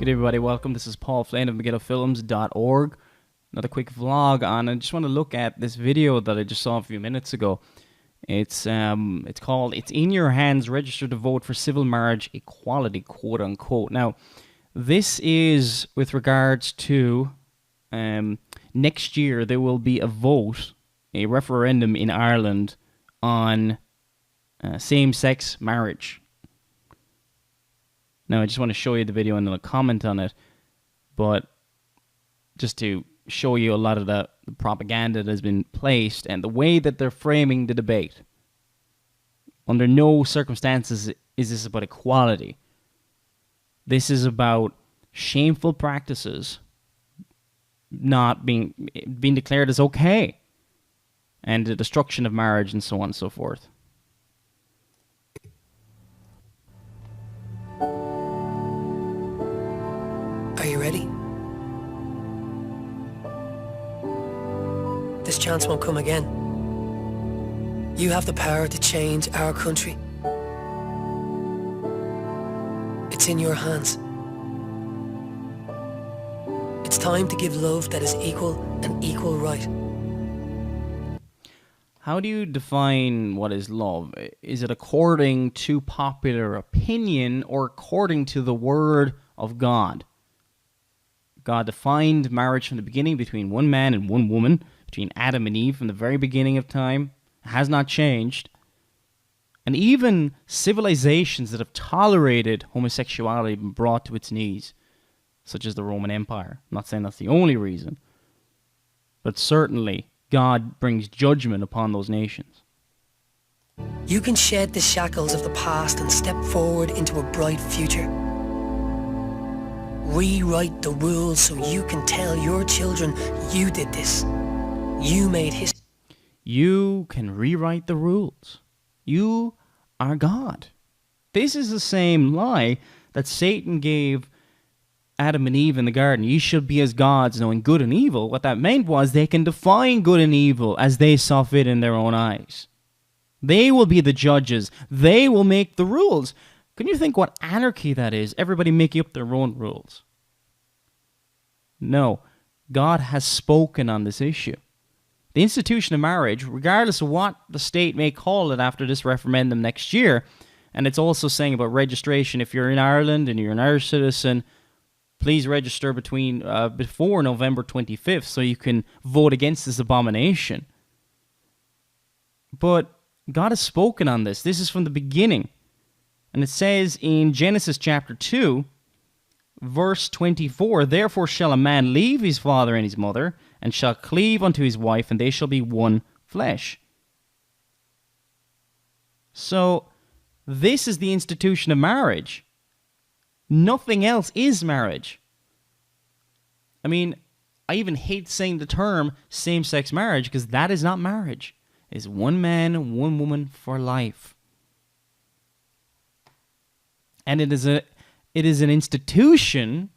Good everybody, welcome. This is Paul Flynn of McGillowFilms.org. Another quick vlog on. I just want to look at this video that I just saw a few minutes ago. It's called "It's in Your Hands. Register to vote for civil marriage equality," quote unquote. Now, this is with regards to next year. There will be a vote, a referendum in Ireland on same-sex marriage. Now, I just want to show you the video and then I'll comment on it, but just to show you a lot of the propaganda that has been placed and the way that they're framing the debate. Under no circumstances is this about equality. This is about shameful practices not being declared as okay, and the destruction of marriage and so on and so forth. Are you ready? This chance won't come again. You have the power to change our country. It's in your hands. It's time to give love that is equal and equal right. How do you define what is love? Is it according to popular opinion or according to the Word of God? God defined marriage from the beginning between one man and one woman, between Adam and Eve from the very beginning of time. It has not changed. And even civilizations that have tolerated homosexuality have been brought to its knees, such as the Roman Empire. I'm not saying that's the only reason, but certainly God brings judgment upon those nations. You can shed the shackles of the past and step forward into a bright future. Rewrite the rules so you can tell your children you did this. You made history. You can rewrite the rules. You are God. This is the same lie that Satan gave Adam and Eve in the garden. You should be as gods, knowing good and evil. What that meant was they can define good and evil as they saw fit in their own eyes. They will be the judges. They will make the rules. Can you think what anarchy that is? Everybody making up their own rules. No, God has spoken on this issue. The institution of marriage, regardless of what the state may call it after this referendum next year, and it's also saying about registration, if you're in Ireland and you're an Irish citizen, please register before November 25th so you can vote against this abomination. But God has spoken on this. This is from the beginning. And it says in Genesis chapter 2, verse 24, "Therefore shall a man leave his father and his mother, and shall cleave unto his wife, and they shall be one flesh." So, this is the institution of marriage. Nothing else is marriage. I mean, I even hate saying the term same-sex marriage, because that is not marriage. It's one man, one woman for life. And it is an institution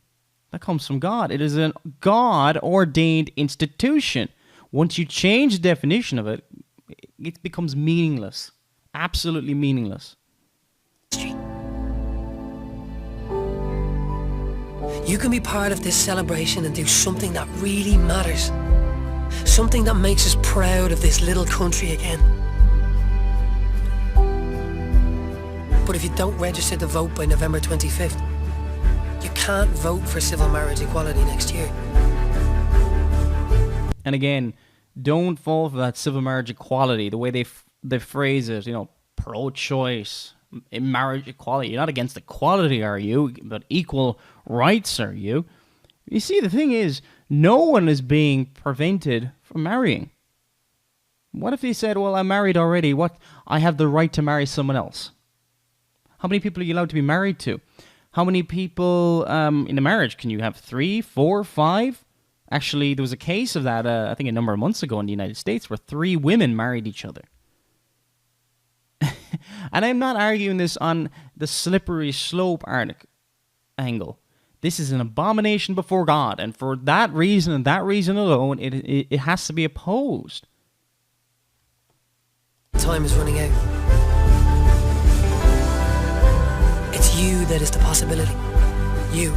that comes from God. It is a God-ordained institution. Once you change the definition of it, it becomes meaningless. Absolutely meaningless. You can be part of this celebration and do something that really matters. Something that makes us proud of this little country again. But if you don't register to vote by November 25th, you can't vote for civil marriage equality next year. And again, don't fall for that civil marriage equality, the way they phrase it, pro-choice, marriage equality. You're not against equality, are you? But equal rights, are you? You see, the thing is, no one is being prevented from marrying. What if he said, well, I'm married already, I have the right to marry someone else? How many people are you allowed to be married to? How many people in a marriage can you have? 3, 4, 5? Actually, there was a case of that, I think a number of months ago in the United States, where 3 women married each other. And I'm not arguing this on the slippery slope angle. This is an abomination before God, and for that reason and that reason alone, it has to be opposed. Time is running out. It's you that is the possibility. You.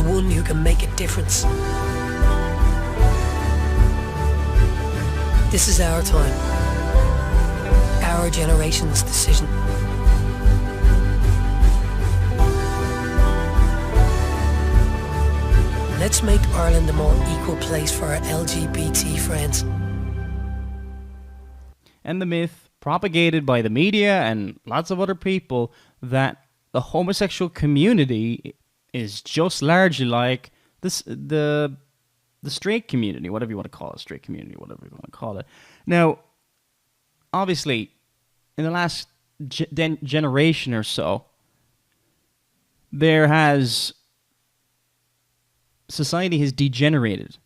one who can make a difference. This is our time, our generation's decision. Let's make Ireland a more equal place for our LGBT friends. And the myth propagated by the media and lots of other people that the homosexual community is just largely like this, the straight community, whatever you want to call it, straight community, whatever you want to call it. Now, obviously, in the last generation or so, society has degenerated.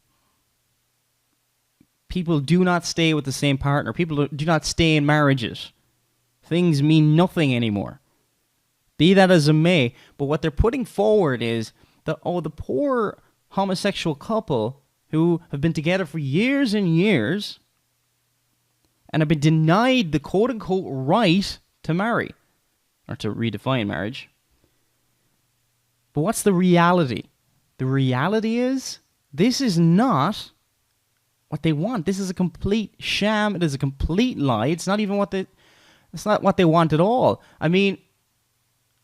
People do not stay with the same partner. People do not stay in marriages. Things mean nothing anymore. Be that as it may, but what they're putting forward is that, the poor homosexual couple who have been together for years and years and have been denied the quote-unquote right to marry, or to redefine marriage. But what's the reality? The reality is, this is not what they want. This is a complete sham. It is a complete lie. It's not what they want at all. I mean,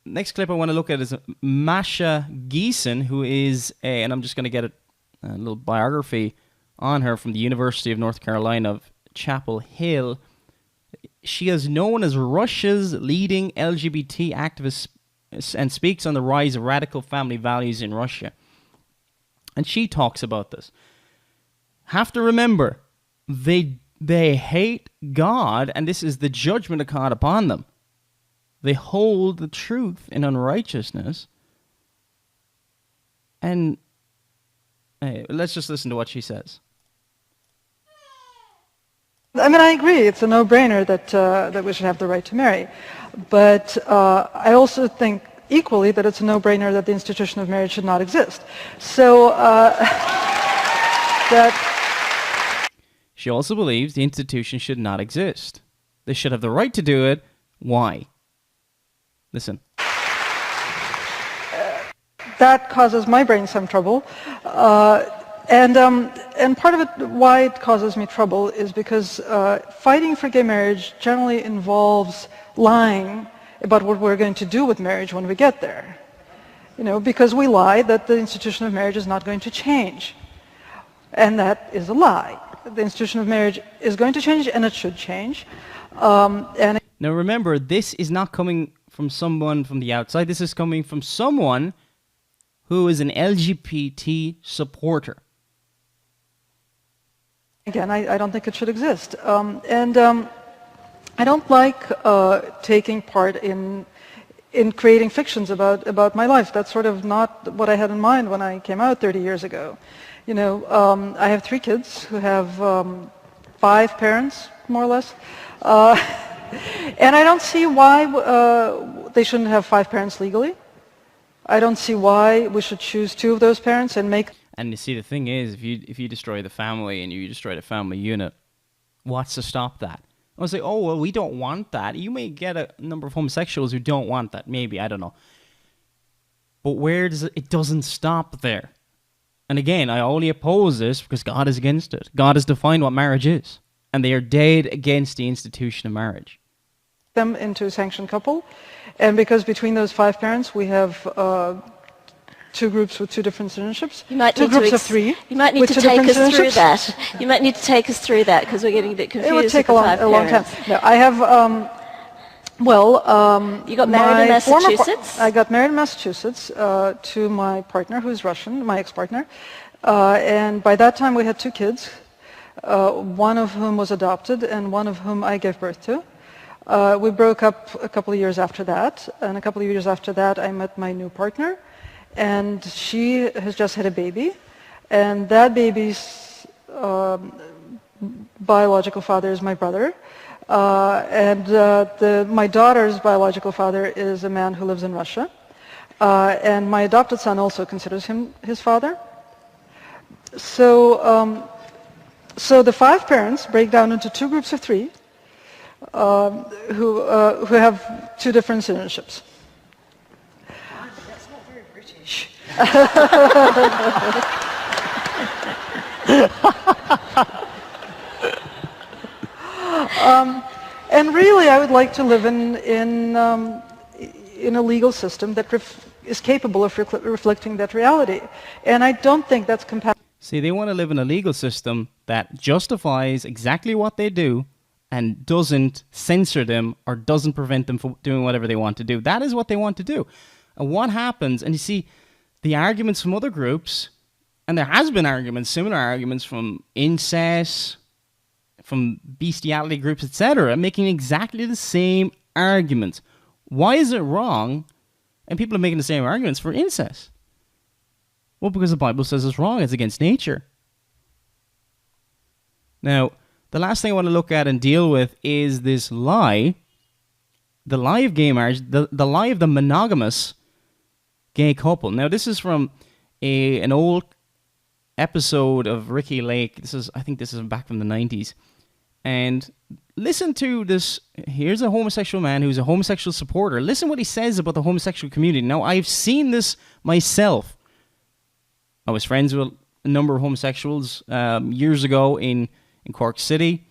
next clip I want to look at is Masha Geeson, who is and I'm just going to get a little biography on her from the University of North Carolina of Chapel Hill. She is known as Russia's leading LGBT activist and speaks on the rise of radical family values in Russia. And she talks about this. Have to remember, they hate God, and this is the judgment of God upon them. They hold the truth in unrighteousness. And let's just listen to what she says. I mean, I agree. It's a no-brainer that we should have the right to marry. But I also think equally that it's a no-brainer that the institution of marriage should not exist. So that... She also believes the institution should not exist. They should have the right to do it. Why? Listen. That causes my brain some trouble. And part of it, why it causes me trouble, is because fighting for gay marriage generally involves lying about what we're going to do with marriage when we get there. Because we lie that the institution of marriage is not going to change. And that is a lie. The institution of marriage is going to change, and it should change. Now remember, this is not coming from someone from the outside. This is coming from someone who is an LGBT supporter. Again, I don't think it should exist. I don't like taking part in creating fictions about my life. That's sort of not what I had in mind when I came out 30 years ago. I have 3 kids who have 5 parents, more or less. And I don't see why they shouldn't have 5 parents legally. I don't see why we should choose 2 of those parents and make... And you see, the thing is, if you destroy the family and you destroy the family unit, what's to stop that? I was like, well, we don't want that. You may get a number of homosexuals who don't want that. Maybe, I don't know. But where does it doesn't stop there. And again, I only oppose this because God is against it. God has defined what marriage is. And they are dead against the institution of marriage. Them into a sanctioned couple. And because between those 5 parents, we have 2 groups with 2 different citizenships. You might 2 need groups to of 3. You might need to take us through that. You might need to take us through that because we're getting a bit confused. It would take with a long time. No, I have... you got married in Massachusetts? I got married in Massachusetts to my partner, who's Russian, my ex-partner. And by that time, we had 2 kids, one of whom was adopted and one of whom I gave birth to. We broke up a couple of years after that. And a couple of years after that, I met my new partner. And she has just had a baby. And that baby's biological father is my brother. My daughter's biological father is a man who lives in Russia. And my adopted son also considers him his father. So the 5 parents break down into 2 groups of 3 who have 2 different citizenships. That's not very British. And really, I would like to live in a legal system that is capable of reflecting that reality. And I don't think that's compatible. See, they want to live in a legal system that justifies exactly what they do and doesn't censor them or doesn't prevent them from doing whatever they want to do. That is what they want to do. And what happens, and you see the arguments from other groups, and there has been arguments, similar arguments from incest, from bestiality groups, etc., making exactly the same arguments. Why is it wrong? And people are making the same arguments for incest. Well, because the Bible says it's wrong. It's against nature. Now, the last thing I want to look at and deal with is this lie. The lie of gay marriage. The lie of the monogamous gay couple. Now, this is from an old episode of Ricky Lake. I think this is back from the 90s. And listen to this. Here's a homosexual man who's a homosexual supporter. Listen what he says about the homosexual community. Now, I've seen this myself. I was friends with a number of homosexuals years ago in Cork City.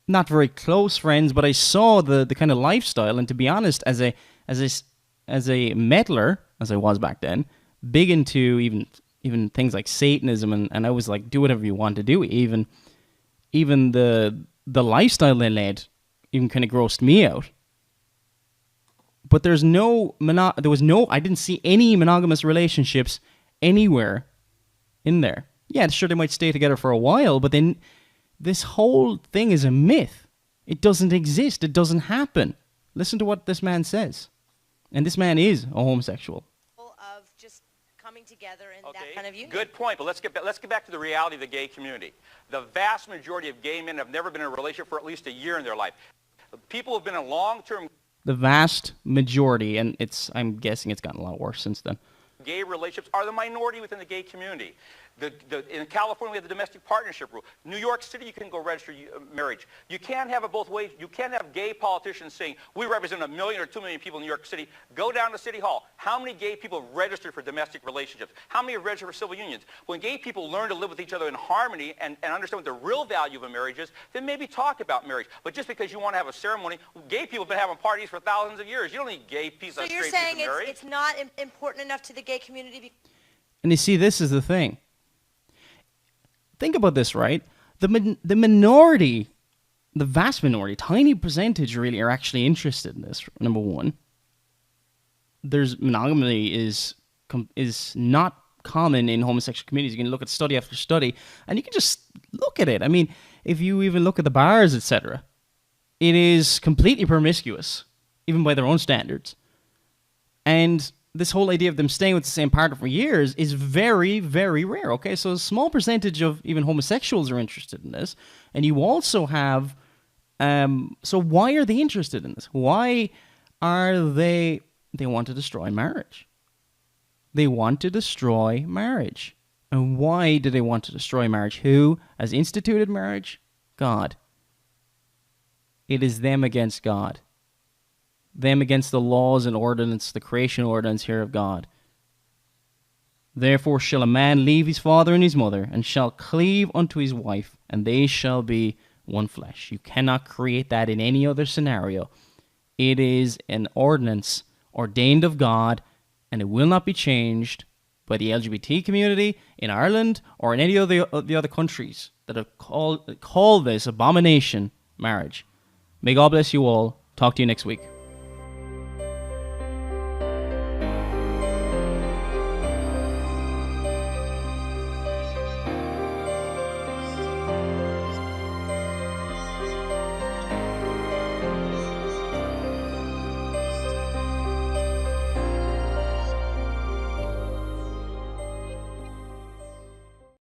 Not very close friends, but I saw the kind of lifestyle. And to be honest, as a meddler, as I was back then, big into even things like Satanism, and I was like, do whatever you want to do. Even the lifestyle they led even kind of grossed me out. But I didn't see any monogamous relationships anywhere in there. Yeah, sure, they might stay together for a while, but then this whole thing is a myth. It doesn't exist. It doesn't happen. Listen to what this man says. And this man is a homosexual. Of just coming together in that kind of union. Good point, but let's get back to the reality of the gay community. The vast majority of gay men have never been in a relationship for at least a year in their life. People have been in long-term... The vast majority, and I'm guessing it's gotten a lot worse since then. Gay relationships are the minority within the gay community. In California, we have the domestic partnership rule. New York City, you can go register marriage. You can't have it both ways. You can't have gay politicians saying, we represent 1 million or 2 million people in New York City. Go down to City Hall. How many gay people registered for domestic relationships? How many have registered for civil unions? When gay people learn to live with each other in harmony and understand what the real value of a marriage is, then maybe talk about marriage. But just because you want to have a ceremony, gay people have been having parties for thousands of years. You don't need gay people. So you're saying it's not important enough to the gay community? And you see, this is the thing. Think about this, right? The minority, the vast minority, tiny percentage really are actually interested in this, number one. Monogamy is not common in homosexual communities. You can look at study after study, and you can just look at it. I mean, if you even look at the bars, etc., it is completely promiscuous, even by their own standards. And this whole idea of them staying with the same partner for years is very, very rare, okay? So a small percentage of even homosexuals are interested in this. And you also have... so why are they interested in this? Why are they... They want to destroy marriage. They want to destroy marriage. And why do they want to destroy marriage? Who has instituted marriage? God. It is them against God. Them against the laws and ordinance, the creation ordinance here of God. Therefore shall a man leave his father and his mother, and shall cleave unto his wife, and they shall be one flesh. You cannot create that in any other scenario. It is an ordinance ordained of God, and it will not be changed by the LGBT community in Ireland or in any of the other countries that have called this abomination marriage. May God bless you all. Talk to you next week.